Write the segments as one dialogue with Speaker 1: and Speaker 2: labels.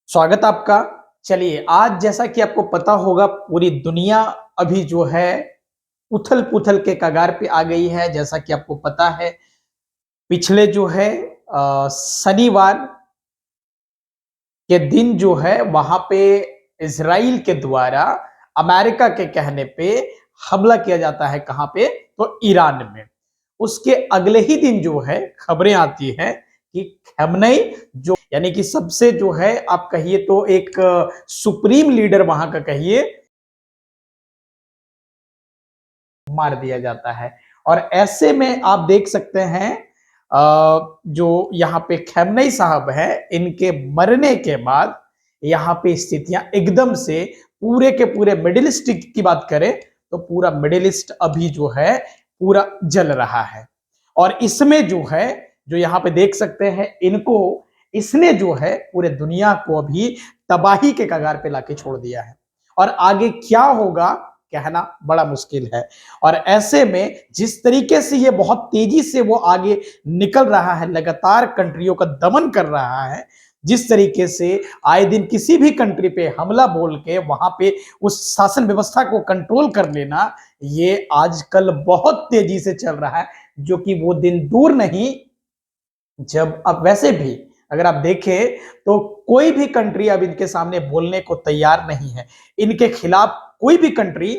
Speaker 1: स्वागत आपका। चलिए, आज जैसा कि आपको पता होगा पूरी दुनिया अभी जो है उथल-पुथल के कगार पे आ गई है। जैसा कि आपको पता है पिछले जो है शनिवार के दिन जो है वहाँ पे इज़राइल के द्वारा अमेरिका के कहने पे हमला किया जाता है। कहाँ पे? तो ईरान में। उसके अगले ही दिन जो है खबरें आती हैं कि खamenei जो यानी कि सबसे जो है आप कहिए तो एक सुप्रीम लीडर वहां का कहिए मार दिया जाता है। और ऐसे में आप देख सकते हैं जो यहाँ पे खamenei साहब है इनके मरने के बाद यहाँ पे स्थितियां एकदम से पूरे के पूरे मिडिल ईस्ट की बात करें तो पूरा मिडिल ईस्ट अभी जो है पूरा जल रहा है। और इसमें जो है जो यहाँ पे देख सकते हैं इनको इसने जो है पूरे दुनिया को अभी तबाही के कगार पे लाके छोड़ दिया है। और आगे क्या होगा कहना बड़ा मुश्किल है। और ऐसे में जिस तरीके से ये बहुत तेजी से वो आगे निकल रहा है, लगातार कंट्रियों का दमन कर रहा है, जिस तरीके से आए दिन किसी भी कंट्री पे हमला बोल के वहां पे उस शासन व्यवस्था को कंट्रोल कर लेना, ये आजकल बहुत तेजी से चल रहा है। जो कि वो दिन दूर नहीं जब अब वैसे भी अगर आप देखें तो कोई भी कंट्री अब इनके सामने बोलने को तैयार नहीं है। इनके खिलाफ कोई भी कंट्री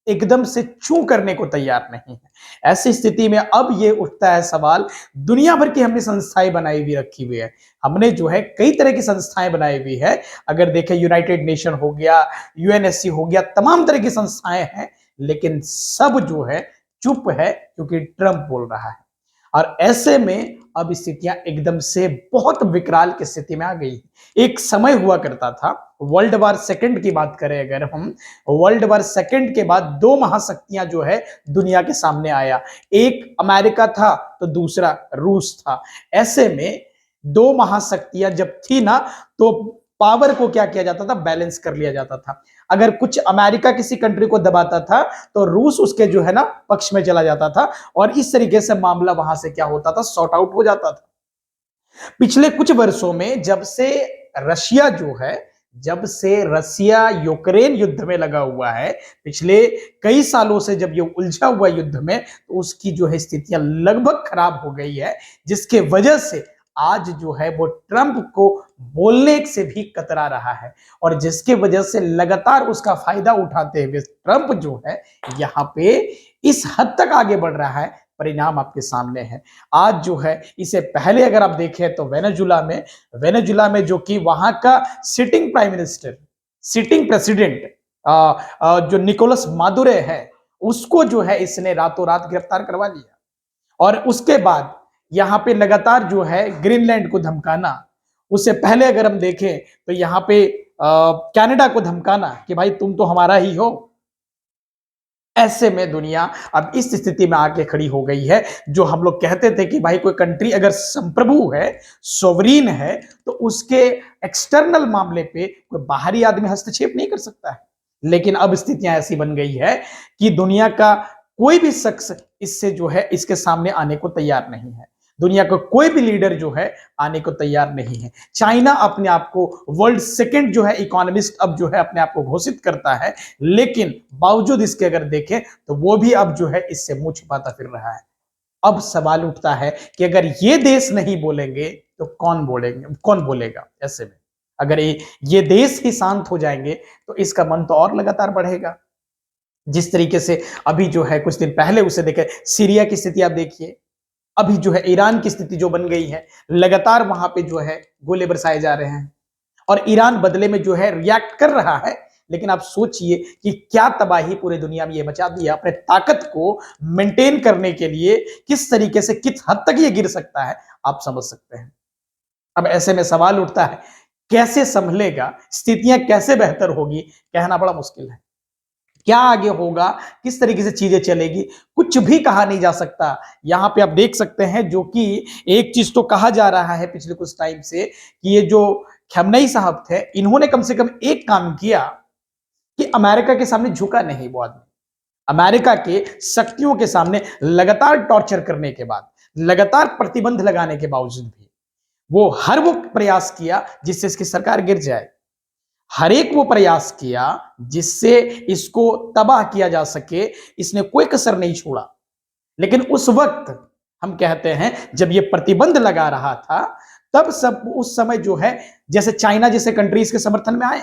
Speaker 1: एकदम से चू करने को तैयार नहीं है। ऐसी स्थिति में अब ये उठता है सवाल, दुनिया भर की हमने संस्थाएं बनाई हुई रखी हुई है। हमने जो है कई तरह की संस्थाएं बनाई हुई है। अगर देखें यूनाइटेड नेशन हो गया, यूएनएससी हो गया, तमाम तरह की संस्थाएं हैं, लेकिन सब जो है चुप है क्योंकि ट्रंप बोल रहा है। और ऐसे में अब स्थितियां एकदम से बहुत विकराल की स्थिति में आ गई। एक समय हुआ करता था, वर्ल्ड वार सेकंड की बात करें अगर हम, वर्ल्ड वार सेकंड के बाद दो महाशक्तियां जो है दुनिया के सामने आया। एक अमेरिका था तो दूसरा रूस था। ऐसे में दो महाशक्तियां जब थी ना तो पावर को क्या किया जाता था, बैलेंस कर लिया जाता था। अगर कुछ अमेरिका किसी कंट्री को दबाता था तो रूस उसके जो है ना पक्ष में चला जाता था और इस तरीके से मामला वहां से क्या होता था, सॉर्ट आउट हो जाता था। पिछले कुछ वर्षों में रशिया जो है जब से रसिया यूक्रेन युद्ध में लगा हुआ है, पिछले कई सालों से जब ये उलझा हुआ युद्ध में, तो उसकी जो है स्थितियां लगभग खराब हो गई है, जिसके वजह से आज जो है वो ट्रंप को बोलने से भी कतरा रहा है। और जिसके वजह से लगातार उसका फायदा उठाते हुए ट्रंप जो है यहाँ पे इस हद तक आगे बढ़ रहा है। परिणाम आपके सामने है। आज जो है इसे पहले अगर आप देखें तो वेनेजुला में जो कि वहां का sitting prime minister, sitting president जो निकोलस मादुरे है, उसको जो है इसने रातों रात गिरफ्तार करवा लिया। और उसके बाद यहाँ पे लगातार जो है ग्रीनलैंड को धमकाना, उससे पहले अगर हम देखें तो यहाँ पे कनाडा को धमकाना कि भाई तुम तो हमारा ही हो। ऐसे में दुनिया अब इस स्थिति में आके खड़ी हो गई है। जो हम लोग कहते थे कि भाई कोई कंट्री अगर संप्रभु है, सोवरीन है, तो उसके एक्सटर्नल मामले पे कोई बाहरी आदमी हस्तक्षेप नहीं कर सकता है। लेकिन अब स्थितियां ऐसी बन गई है कि दुनिया का कोई भी शख्स इससे जो है इसके सामने आने को तैयार नहीं है। दुनिया का कोई भी लीडर जो है आने को तैयार नहीं है। चाइना अपने आप को वर्ल्ड सेकंड जो है इकोनॉमिस्ट अब जो है अपने आप को घोषित करता है, लेकिन बावजूद इसके अगर देखें तो वो भी अब जो है इससे मुंह छिपाता फिर रहा है। अब सवाल उठता है कि अगर ये देश नहीं बोलेंगे तो कौन बोलेगा। ऐसे में अगर ये देश ही शांत हो जाएंगे तो इसका मन तो और लगातार बढ़ेगा। जिस तरीके से अभी जो है कुछ दिन पहले उसे देखे, सीरिया की स्थिति आप देखिए, अभी जो है ईरान की स्थिति जो बन गई है, लगातार वहां पे जो है गोले बरसाए जा रहे हैं और ईरान बदले में जो है रिएक्ट कर रहा है। लेकिन आप सोचिए कि क्या तबाही पूरी दुनिया में ये मचा दी है। अपने ताकत को मेंटेन करने के लिए किस तरीके से किस हद तक ये गिर सकता है आप समझ सकते हैं। अब ऐसे में सवाल उठता है कैसे संभलेगा, स्थितियां कैसे बेहतर होगी, कहना बड़ा मुश्किल है। क्या आगे होगा, किस तरीके से चीजें चलेगी, कुछ भी कहा नहीं जा सकता। यहां पे आप देख सकते हैं जो कि एक चीज तो कहा जा रहा है पिछले कुछ टाइम से कि ये जो खamenei साहब थे, इन्होंने कम से कम एक काम किया कि अमेरिका के सामने झुका नहीं वो आदमी। अमेरिका के शक्तियों के सामने लगातार टॉर्चर करने के बाद, लगातार प्रतिबंध लगाने के बावजूद भी वो हर वो प्रयास किया जिससे इसकी सरकार गिर जाए। हर एक वो प्रयास किया जिससे इसको तबाह किया जा सके, इसने कोई कसर नहीं छोड़ा। लेकिन उस वक्त हम कहते हैं जब ये प्रतिबंध लगा रहा था, तब सब उस समय जो है जैसे चाइना जैसे कंट्रीज के समर्थन में आए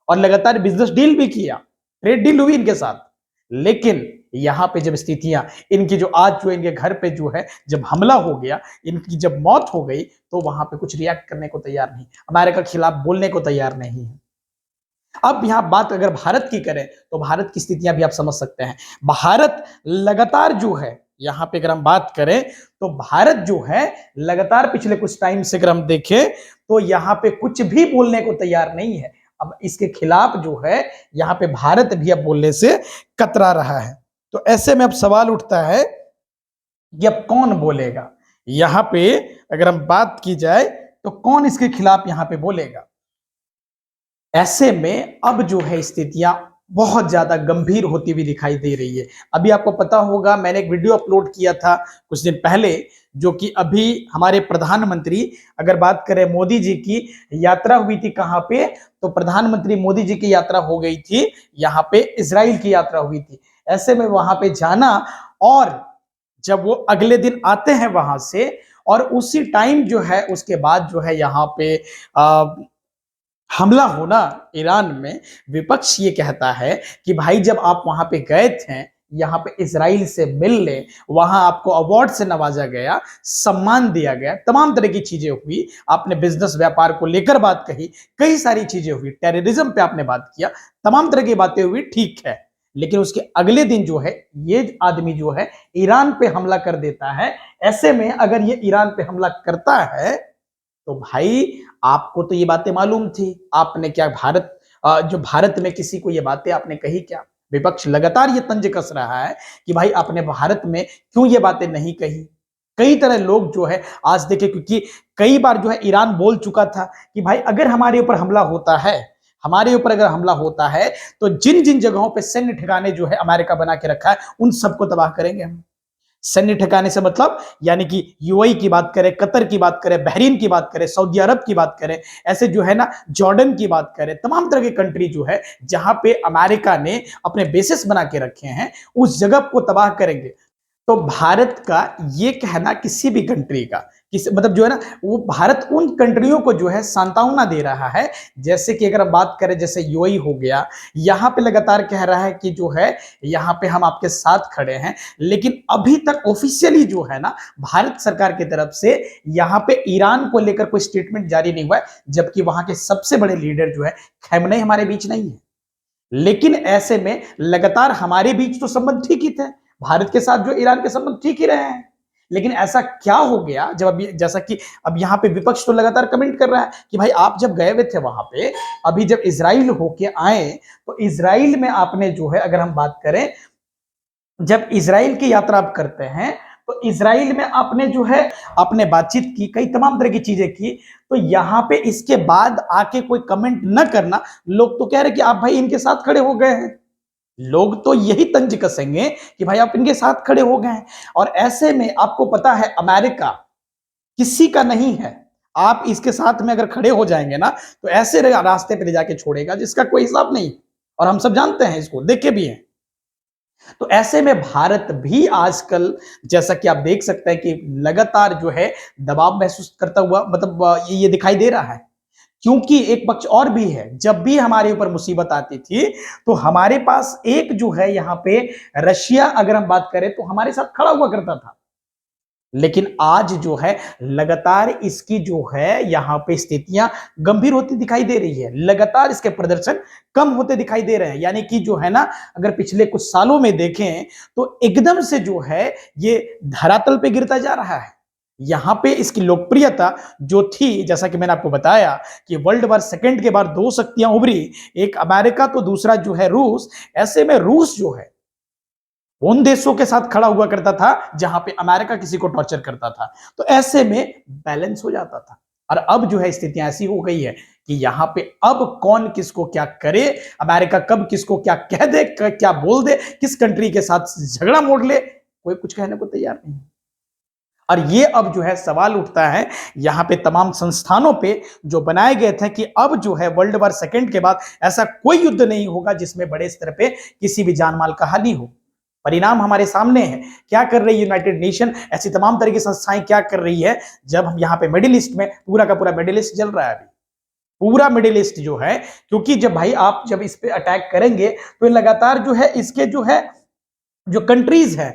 Speaker 1: और लगातार बिजनेस डील भी किया, ट्रेड डील हुई इनके साथ। लेकिन यहां पे जब स्थितियां इनकी जो आज जो इनके घर पे जो है जब हमला हो गया, इनकी जब मौत हो गई, तो वहां पे कुछ रिएक्ट करने को तैयार नहीं, अमेरिका के खिलाफ बोलने को तैयार नहीं है। अब यहां बात अगर भारत की करें तो भारत की स्थितियां भी आप समझ सकते हैं। भारत लगातार जो है यहां पे अगर हम बात करें तो भारत जो है लगातार पिछले कुछ टाइम से अगर हम देखें तो यहां पे कुछ भी बोलने को तैयार नहीं है। अब इसके खिलाफ जो है यहां पे भारत भी अब बोलने से कतरा रहा है। तो ऐसे में अब सवाल उठता है कि अब कौन बोलेगा यहां पे, अगर हम बात की जाए तो कौन इसके खिलाफ यहां पे बोलेगा। ऐसे में अब जो है स्थितियां बहुत ज्यादा गंभीर होती हुई दिखाई दे रही है। अभी आपको पता होगा मैंने एक वीडियो अपलोड किया था कुछ दिन पहले, जो कि अभी हमारे प्रधानमंत्री, अगर बात करें मोदी जी की यात्रा हुई थी कहां पे, तो प्रधानमंत्री मोदी जी की यात्रा हो गई थी यहां पे, इजराइल की यात्रा हुई थी। ऐसे में वहां पे जाना और जब वो अगले दिन आते हैं वहां से और उसी टाइम जो है उसके बाद जो है यहाँ पे हमला होना ईरान में, विपक्ष ये कहता है कि भाई जब आप वहां पे गए थे, यहाँ पे इजराइल से मिलने, वहां आपको अवार्ड से नवाजा गया, सम्मान दिया गया, तमाम तरह की चीजें हुई, आपने बिजनेस व्यापार को लेकर बात कही, कई सारी चीजें हुई, टेररिज्म पे आपने बात किया, तमाम तरह की बातें हुई, ठीक है। लेकिन उसके अगले दिन जो है ये आदमी जो है ईरान पे हमला कर देता है। ऐसे में अगर ये ईरान पे हमला करता है तो भाई आपको तो ये बातें मालूम थी, आपने क्या भारत जो भारत में किसी को ये बातें आपने कही क्या? विपक्ष लगातार ये तंज कस रहा है कि भाई आपने भारत में क्यों ये बातें नहीं कही। कई तरह लोग जो है आज देखे, क्योंकि कई बार जो है ईरान बोल चुका था कि भाई अगर हमारे ऊपर हमला होता है, हमारे ऊपर अगर हमला होता है तो जिन जिन जगहों पे सैन्य ठिकाने जो है अमेरिका बना के रखा है उन सबको तबाह करेंगे हम। सैन्य ठिकाने से मतलब यानी कि यूएई की बात करें, कतर की बात करें, बहरीन की बात करें, सऊदी अरब की बात करें, ऐसे जो है ना जॉर्डन की बात करें, तमाम तरह के कंट्री जो है जहां पे अमेरिका ने अपने बेसिस बना के रखे हैं, उस जगह को तबाह करेंगे। तो भारत का ये कहना किसी भी कंट्री का मतलब जो है ना, वो भारत उन कंट्रियों को जो है सांत्वना दे रहा है। जैसे कि अगर हम बात करें जैसे यूएई हो गया, यहां पे लगातार कह रहा है कि जो है यहां पे हम आपके साथ खड़े हैं, लेकिन अभी तक ऑफिशियली जो है ना भारत सरकार की तरफ से यहां पे ईरान को लेकर कोई स्टेटमेंट जारी नहीं हुआ है, जबकि वहां के सबसे बड़े लीडर जो है खैमनेई हमारे बीच नहीं है। लेकिन ऐसे में लगातार हमारे बीच तो संबंध ठीक ही थे, भारत के साथ जो ईरान के संबंध ठीक ही रहे हैं। लेकिन ऐसा क्या हो गया जब अभी, जैसा कि अब यहां पे विपक्ष तो लगातार कमेंट कर रहा है कि भाई आप जब गए हुए थे वहां पे, अभी जब इजराइल होके आए तो इजराइल में आपने जो है अगर हम बात करें, जब इजराइल की यात्रा आप करते हैं तो इजराइल में आपने जो है आपने बातचीत की, कई तमाम तरह की चीजें की, तो यहां पे इसके बाद आके कोई कमेंट न करना, लोग तो कह रहे कि आप भाई इनके साथ खड़े हो गए हैं। लोग तो यही तंज कसेंगे कि भाई आप इनके साथ खड़े हो गए हैं। और ऐसे में आपको पता है अमेरिका किसी का नहीं है, आप इसके साथ में अगर खड़े हो जाएंगे ना तो ऐसे रास्ते पे ले जाके छोड़ेगा जिसका कोई हिसाब नहीं। और हम सब जानते हैं, इसको देखे भी हैं। तो ऐसे में भारत भी आजकल, जैसा कि आप देख सकते हैं कि लगातार जो है दबाव महसूस करता हुआ, मतलब ये दिखाई दे रहा है। क्योंकि एक पक्ष और भी है, जब भी हमारे ऊपर मुसीबत आती थी तो हमारे पास एक जो है यहाँ पे रशिया, अगर हम बात करें तो हमारे साथ खड़ा हुआ करता था। लेकिन आज जो है लगातार इसकी जो है यहाँ पे स्थितियां गंभीर होती दिखाई दे रही है, लगातार इसके प्रदर्शन कम होते दिखाई दे रहे हैं। यानी कि जो है ना, अगर पिछले कुछ सालों में देखें तो एकदम से जो है ये धरातल पे गिरता जा रहा है। यहां पे इसकी लोकप्रियता जो थी, जैसा कि मैंने आपको बताया कि वर्ल्ड वॉर सेकंड के बाद दो शक्तियां उभरी, एक अमेरिका तो दूसरा जो है रूस। ऐसे में रूस जो है उन देशों के साथ खड़ा हुआ करता था जहां पे अमेरिका किसी को टॉर्चर करता था, तो ऐसे में बैलेंस हो जाता था। और अब जो है स्थितियां ऐसी हो गई है कि यहां पे अब कौन किसको क्या करे, अमेरिका कब किसको क्या कह दे, क्या बोल दे, किस कंट्री के साथ झगड़ा मोड़ ले, कोई कुछ कहने को तैयार नहीं। और ये अब जो है सवाल उठता है यहाँ पे तमाम संस्थानों पे जो बनाए गए थे कि अब जो है वर्ल्ड वॉर सेकेंड के बाद ऐसा कोई युद्ध नहीं होगा जिसमें बड़े स्तर पे किसी भी जान माल का हानि हो। परिणाम हमारे सामने है। क्या कर रही है यूनाइटेड नेशन, ऐसी तमाम तरह की संस्थाएं क्या कर रही है, जब हम यहाँ पे मिडिल ईस्ट में पूरा का पूरा मिडिल ईस्ट जल रहा है अभी, पूरा मिडिल ईस्ट जो है, क्योंकि जब भाई आप जब इस पे अटैक करेंगे तो लगातार जो है इसके जो है जो कंट्रीज है,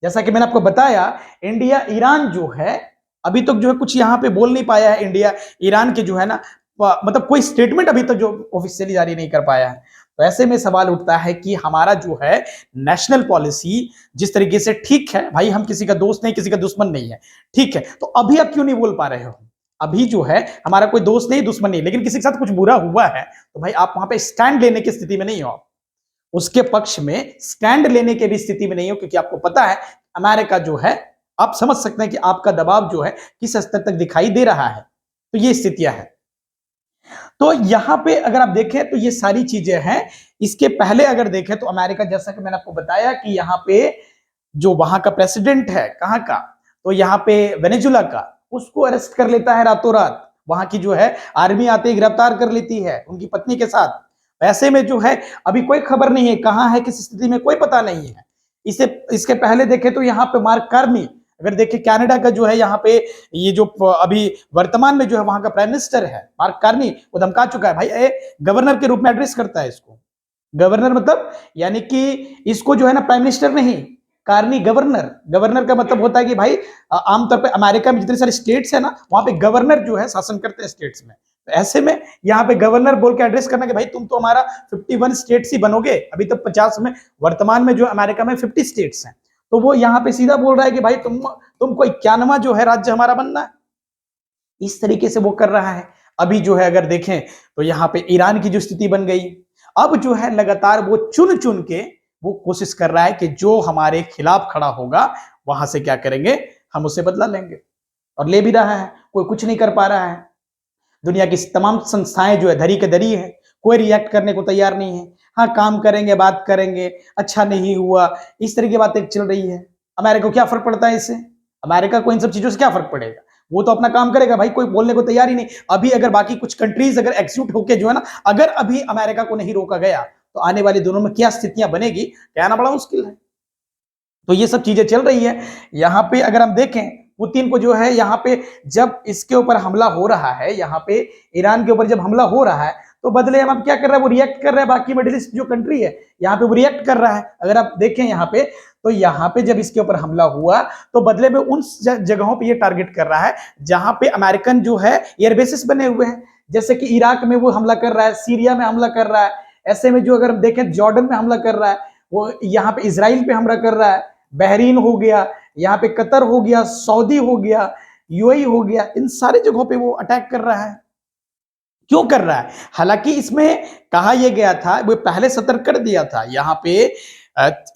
Speaker 1: जैसा कि मैंने आपको बताया, इंडिया ईरान जो है अभी तक जो है कुछ यहाँ पे बोल नहीं पाया है। इंडिया ईरान के जो है ना मतलब कोई स्टेटमेंट अभी तक जो ऑफिशियली जारी नहीं कर पाया है। तो ऐसे में सवाल उठता है कि हमारा जो है नेशनल पॉलिसी जिस तरीके से, ठीक है भाई हम किसी का दोस्त नहीं, किसी का दुश्मन नहीं है, ठीक है, तो अभी आप क्यों नहीं बोल पा रहे हो? अभी जो है हमारा कोई दोस्त नहीं, दुश्मन नहीं, लेकिन किसी के साथ कुछ बुरा हुआ है तो भाई आप वहां पे स्टैंड लेने की स्थिति में नहीं हो, उसके पक्ष में स्टैंड लेने के भी स्थिति में नहीं हो, क्योंकि आपको पता है अमेरिका जो है, आप समझ सकते हैं कि आपका दबाव जो है किस स्तर तक दिखाई दे रहा है। तो ये स्थितियां हैं। तो यहां पे अगर आप देखें तो ये सारी चीजें हैं। इसके पहले अगर देखें तो अमेरिका, जैसा कि मैंने आपको बताया कि यहाँ पे जो वहां का प्रेसिडेंट है, कहां का, तो यहाँ पे वेनेजुला का, उसको अरेस्ट कर लेता है रातों रात। वहां की जो है आर्मी आते ही गिरफ्तार कर लेती है उनकी पत्नी के साथ। ऐसे में जो है अभी कोई खबर नहीं है कहां है, किस स्थिति में, कोई पता नहीं है। इसे इसके पहले देखें तो यहाँ पे मार्क कार्नी, अगर देखें कनाडा का जो है यहाँ पे ये जो अभी वर्तमान में जो है वहां का प्राइम मिनिस्टर है मार्क कार्नी, वो धमका चुका है भाई, गवर्नर के रूप में एड्रेस करता है इसको। गवर्नर मतलब यानी कि इसको जो है ना प्राइम मिनिस्टर नहीं, कार्नी गवर्नर। गवर्नर का मतलब होता है कि भाई आमतौर पे अमेरिका में जितने सारे स्टेट्स है ना, वहां पे गवर्नर जो है शासन करते हैं स्टेट्स में। तो ऐसे में यहाँ पे गवर्नर बोल के एड्रेस करना कि भाई तुम तो हमारा 51 स्टेट्स ही बनोगे, अभी तो 50 में, वर्तमान में जो अमेरिका में 50 स्टेट्स हैं। तो वो यहाँ पे सीधा बोल रहा है कि भाई तुमको 91वां जो है राज्य हमारा बनना है। इस तरीके से वो कर रहा है। अभी जो है अगर देखें तो यहाँ पे ईरान की जो स्थिति बन गई, अब जो है लगातार वो चुन चुन के वो कोशिश कर रहा है कि जो हमारे खिलाफ खड़ा होगा वहां से क्या करेंगे, हम उससे बदला लेंगे, और ले भी रहा है। कोई कुछ नहीं कर पा रहा है। दुनिया की तमाम संस्थाएं जो है धरी के धरी है, कोई रिएक्ट करने को तैयार नहीं है। हाँ काम करेंगे, बात करेंगे, अच्छा नहीं हुआ, इस तरह की बातें चल रही है। अमेरिका को क्या फर्क पड़ता है इससे? अमेरिका को इन सब चीजों से क्या फर्क पड़ेगा? वो तो अपना काम करेगा भाई, कोई बोलने को तैयार ही नहीं। अभी अगर बाकी कुछ कंट्रीज अगर एक्सिक्यूट होके जो है ना, अगर अभी अमेरिका को नहीं रोका गया तो आने वाले दिनों में क्या स्थितियां बनेगी, कहना बड़ा मुश्किल है। तो ये सब चीजें चल रही है। यहाँ पे अगर हम देखें पुतिन को जो है यहाँ पे जब इसके ऊपर हमला हो रहा है, यहाँ पे ईरान के ऊपर जब हमला हो रहा है, तो बदले हम अब क्या कर रहा है, वो रिएक्ट कर रहा है। बाकी मिडिल ईस्ट जो कंट्री है यहाँ पे वो रिएक्ट कर रहा है। अगर आप देखें यहाँ पे, तो यहाँ पे जब इसके ऊपर हमला हुआ तो बदले में उन जगहों पे ये टारगेट कर रहा है जहां पे अमेरिकन जो है एयरबेसिस बने हुए हैं। जैसे कि इराक में वो हमला कर रहा है, सीरिया में हमला कर रहा है। ऐसे में जो अगर देखें जॉर्डन में हमला कर रहा है, वो यहाँ पे इसराइल पे हमला कर रहा है, बहरीन हो गया, यहाँ पे कतर हो गया, सऊदी हो गया, यूएई हो गया, इन सारी जगहों पे वो अटैक कर रहा है। क्यों कर रहा है? हालांकि इसमें कहा यह गया था, वो पहले सतर्क कर दिया था। यहाँ पे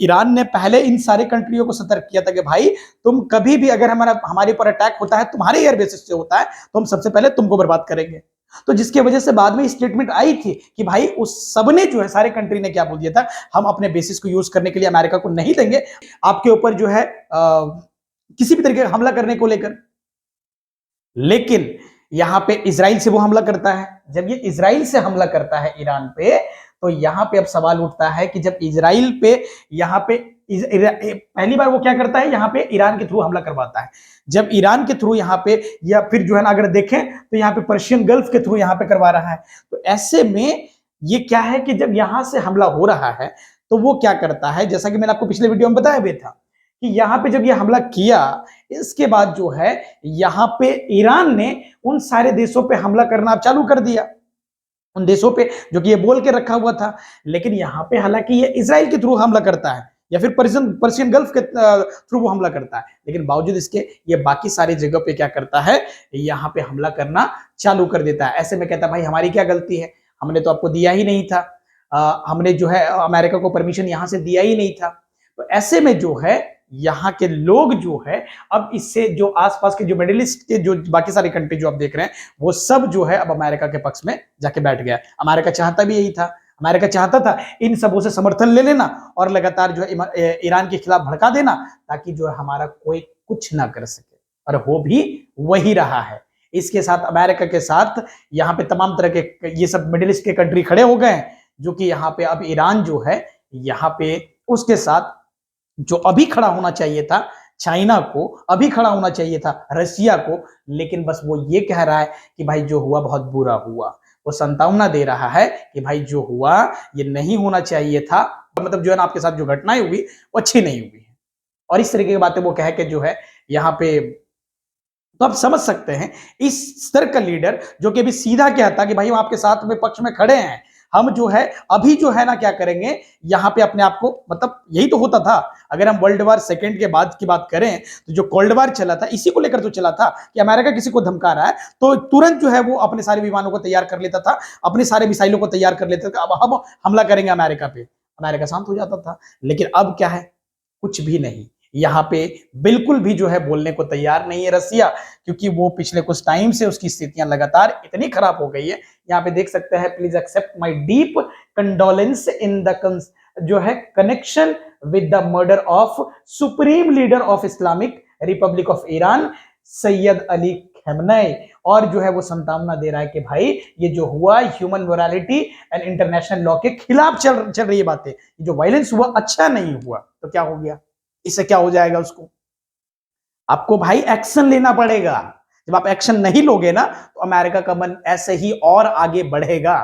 Speaker 1: ईरान ने पहले इन सारे कंट्रियों को सतर्क किया था कि भाई तुम कभी भी अगर हमारे ऊपर अटैक होता है, तुम्हारे एयर बेसिस से होता है, तो हम सबसे पहले तुमको बर्बाद करेंगे। तो जिसकी वजह से बाद में स्टेटमेंट आई थी कि भाई उस सबने जो है, सारे कंट्री ने क्या बोल दिया था, हम अपने बेसिस को यूज करने के लिए अमेरिका को नहीं देंगे आपके ऊपर जो है किसी भी तरीके का हमला करने को लेकर। लेकिन यहां पे इजराइल से वो हमला करता है। जब ये इजराइल से हमला करता है ईरान पे, तो यहां पे अब सवाल उठता है कि जब इजराइल पे यहां पे पहली बार वो क्या करता है, यहां पे ईरान के थ्रू हमला करवाता है। जब ईरान के थ्रू यहां पे, या फिर जो है ना अगर देखें तो यहां पे पर्शियन गल्फ के थ्रू यहां पे करवा रहा है। तो ऐसे में ये क्या है कि जब यहां से हमला हो रहा है तो वो क्या करता है, जैसा कि मैंने आपको पिछले वीडियो में बताया भी था कि यहां पे जब ये हमला किया, इसके बाद जो है यहां पे ईरान ने उन सारे देशों पे हमला करना चालू कर दिया, उन देशों पे जो कि ये बोल के रखा हुआ था। लेकिन यहां पे हालांकि ये इजराइल के थ्रू हमला करता है या फिर पर्शियन गल्फ के थ्रू वो हमला करता है, लेकिन बावजूद इसके ये बाकी सारी जगह पे क्या करता है, यहाँ पे हमला करना चालू कर देता है। ऐसे में कहता है भाई हमारी क्या गलती है, हमने तो आपको दिया ही नहीं था, हमने जो है अमेरिका को परमिशन यहां से दिया ही नहीं था। तो ऐसे में जो है यहाँ के लोग जो है, अब इससे जो आसपास के जो मिडिल ईस्ट के जो बाकी सारे कंट्री जो आप देख रहे हैं, वो सब जो है अब अमेरिका के पक्ष में जाके बैठ गया। अमेरिका चाहता भी यही था, अमेरिका चाहता था इन सबों से समर्थन ले लेना और लगातार जो है ईरान के खिलाफ भड़का देना, ताकि जो है हमारा कोई कुछ ना कर सके। और हो भी वही रहा है। इसके साथ अमेरिका के साथ यहाँ पे तमाम तरह के ये सब मिडिल ईस्ट के कंट्री खड़े हो गए हैं, जो कि यहाँ पे अब ईरान जो है यहाँ पे उसके साथ जो अभी खड़ा होना चाहिए था, चाइना को अभी खड़ा होना चाहिए था, रसिया को, लेकिन बस वो ये कह रहा है कि भाई जो हुआ बहुत बुरा हुआ। वो संतावना दे रहा है कि भाई जो हुआ ये नहीं होना चाहिए था, मतलब जो है ना आपके साथ जो घटनाएं हुई वो अच्छी नहीं हुई है। और इस तरीके की बातें वो कह के जो है यहाँ पे, तो आप समझ सकते हैं इस स्तर का लीडर जो कि अभी सीधा कहता कि भाई हम आपके साथ में पक्ष में खड़े हैं, हम जो है अभी जो है ना क्या करेंगे यहाँ पे अपने आप को, मतलब यही तो होता था। अगर हम वर्ल्ड वार सेकेंड के बाद की बात करें तो जो कोल्ड वार चला था इसी को लेकर तो चला था कि अमेरिका किसी को धमका रहा है तो तुरंत जो है वो अपने सारे विमानों को तैयार कर लेता था, अपने सारे मिसाइलों को तैयार कर लेता था, अब हम हमला करेंगे अमेरिका पे, अमेरिका शांत हो जाता था। लेकिन अब क्या है, कुछ भी नहीं। यहाँ पे बिल्कुल भी जो है बोलने को तैयार नहीं है रसिया, क्योंकि वो पिछले कुछ टाइम से उसकी स्थितियां लगातार इतनी खराब हो गई है। यहाँ पे देख सकते हैं, please accept my deep condolence in the जो है connection with the murder of supreme leader of Islamic Republic of Iran Sayyid Ali Khamenei. और जो है वो संतावना दे रहा है कि भाई ये जो हुआ human morality and international law के खिलाफ चल रही है बातें, जो वायलेंस हुआ अच्छा नहीं हुआ। तो क्या हो गया, इससे क्या हो जाएगा, उसको आपको भाई एक्शन लेना पड़ेगा। जब आप एक्शन नहीं लोगे ना तो अमेरिका का मन ऐसे ही और आगे बढ़ेगा।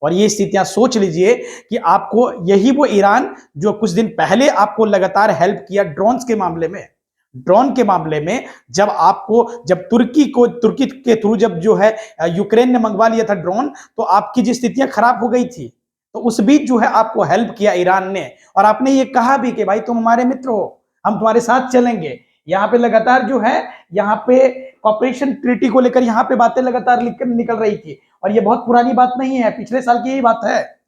Speaker 1: और ये स्थितियां सोच लीजिए कि आपको यही वो ईरान जो कुछ दिन पहले आपको लगातार हेल्प किया ड्रोन्स के मामले में, ड्रोन के मामले में, जब तुर्की के थ्रू जब जो है यूक्रेन ने मंगवा लिया था ड्रोन, तो आपकी जो स्थितियां खराब हो गई थी, तो उस बीच जो है आपको हेल्प किया ईरान ने, और आपने ये कहा भी कि भाई तुम हमारे मित्र हो, हम तुम्हारे साथ चलेंगे। यहाँ पे लगातार जो है यहाँ पे कॉपरेशन ट्रीटी को लेकर यहाँ पे बातें लगातार निकल रही थी, और ये बहुत पुरानी बात नहीं है, पिछले साल की यही बात है।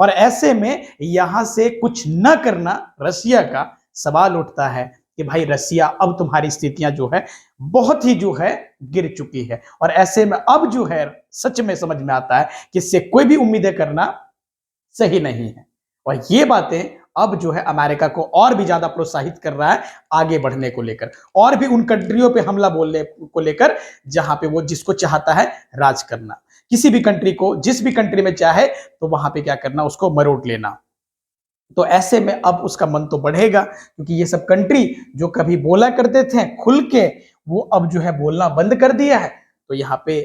Speaker 1: और ऐसे में यहां से कुछ न करना रसिया का सवाल उठता है कि भाई रसिया अब तुम्हारी स्थितियां जो है बहुत ही जो है गिर चुकी है। और ऐसे में अब जो है सच में समझ में आता है कि इससे कोई भी उम्मीदें करना सही नहीं है। और ये बातें अब जो है अमेरिका को और भी ज्यादा प्रोत्साहित कर रहा है आगे बढ़ने को लेकर, और भी उन कंट्रियों पे हमला बोलने को लेकर जहां पे वो जिसको चाहता है राज करना, किसी भी कंट्री को जिस भी कंट्री में चाहे तो वहां पे क्या करना, उसको मरोड़ लेना। तो ऐसे में अब उसका मन तो बढ़ेगा, क्योंकि ये सब कंट्री जो कभी बोला करते थे खुल के, वो अब जो है बोलना बंद कर दिया है। तो यहाँ पे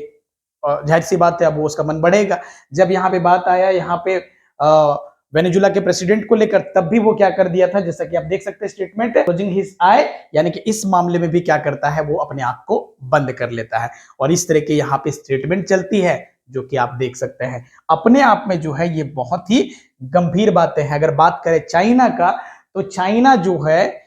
Speaker 1: जाहिर सी बात है अब वो उसका मन बढ़ेगा। जब यहाँ पे बात आया यहाँ पे वेनेजुला के प्रेसिडेंट को लेकर, तब भी वो क्या कर दिया था, जैसा कि आप देख सकते हैं स्टेटमेंट, क्लोजिंग हिज आई, यानी कि इस मामले में भी क्या करता है, वो अपने आंख को बंद कर लेता है। और इस तरह के यहाँ पे स्टेटमेंट चलती है जो कि आप देख सकते हैं। अपने आप में जो है ये बहुत ही गंभीर बातें हैं। अगर बात करें चाइना का, तो चाइना जो है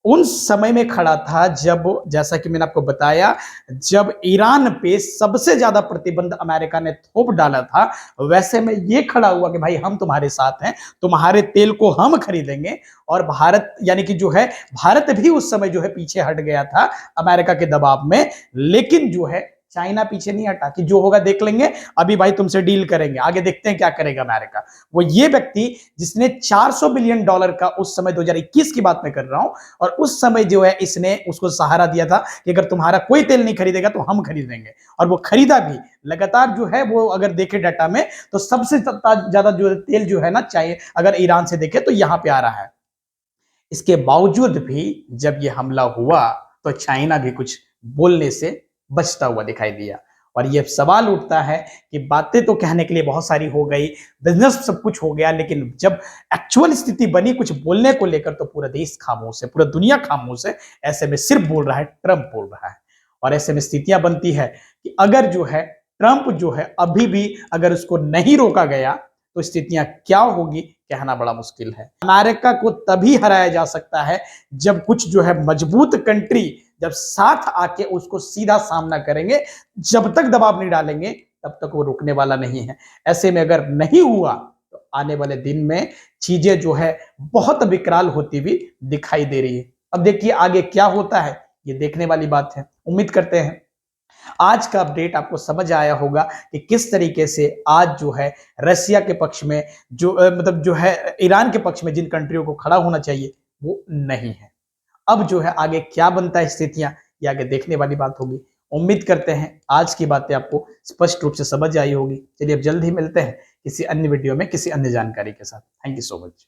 Speaker 1: उन समय में खड़ा था जब, जैसा कि मैंने आपको बताया, जब ईरान पे सबसे ज्यादा प्रतिबंध अमेरिका ने थोप डाला था, वैसे में ये खड़ा हुआ कि भाई हम तुम्हारे साथ हैं, तुम्हारे तेल को हम खरीदेंगे। और भारत, यानी कि जो है भारत भी उस समय जो है पीछे हट गया था अमेरिका के दबाव में, लेकिन जो है चाइना पीछे नहीं हटा कि जो होगा देख लेंगे, अभी भाई तुमसे डील करेंगे, आगे देखते हैं क्या करेगा अमेरिका। वो ये व्यक्ति जिसने $400 बिलियन का, उस समय 2021 की बात मैं कर रहा हूं, और उस समय जो है इसने उसको सहारा दिया था कि अगर तुम्हारा कोई तेल नहीं खरीदेगा तो हम खरीदेंगे, और वो खरीदा भी लगातार। जो है वो अगर देखे डाटा में तो सबसे ज्यादा जो तेल जो है ना चाहिए, अगर ईरान से देखे तो यहां पे आ रहा है। इसके बावजूद भी जब ये हमला हुआ तो चाइना भी कुछ बोलने से बचता हुआ दिखाई दिया। और ये सवाल उठता है कि बातें तो कहने के लिए बहुत सारी हो गई, बिजनेस सब कुछ हो गया, लेकिन जब एक्चुअल स्थिति बनी कुछ बोलने को लेकर तो पूरा देश खामोश है, पूरा दुनिया खामोश है। ऐसे में सिर्फ बोल रहा है ट्रंप बोल रहा है। और ऐसे में स्थितियां बनती है कि अगर जो है ट्रंप जो है अभी भी अगर उसको नहीं रोका गया तो स्थितियां क्या होगी कहना बड़ा मुश्किल है। अमेरिका को तभी हराया जा सकता है जब कुछ जो है मजबूत कंट्री जब साथ आके उसको सीधा सामना करेंगे। जब तक दबाव नहीं डालेंगे तब तक वो रुकने वाला नहीं है। ऐसे में अगर नहीं हुआ तो आने वाले दिन में चीजें जो है बहुत विकराल होती हुई दिखाई दे रही है। अब देखिए आगे क्या होता है, ये देखने वाली बात है। उम्मीद करते हैं आज का अपडेट आपको समझ आया होगा कि किस तरीके से आज जो है रसिया के पक्ष में जो मतलब जो है ईरान के पक्ष में जिन कंट्रियों को खड़ा होना चाहिए वो नहीं है। अब जो है आगे क्या बनता है स्थितियां, ये आगे देखने वाली बात होगी। उम्मीद करते हैं आज की बातें आपको स्पष्ट रूप से समझ आई होगी। चलिए अब जल्द ही मिलते हैं किसी अन्य वीडियो में किसी अन्य जानकारी के साथ। Thank you so much.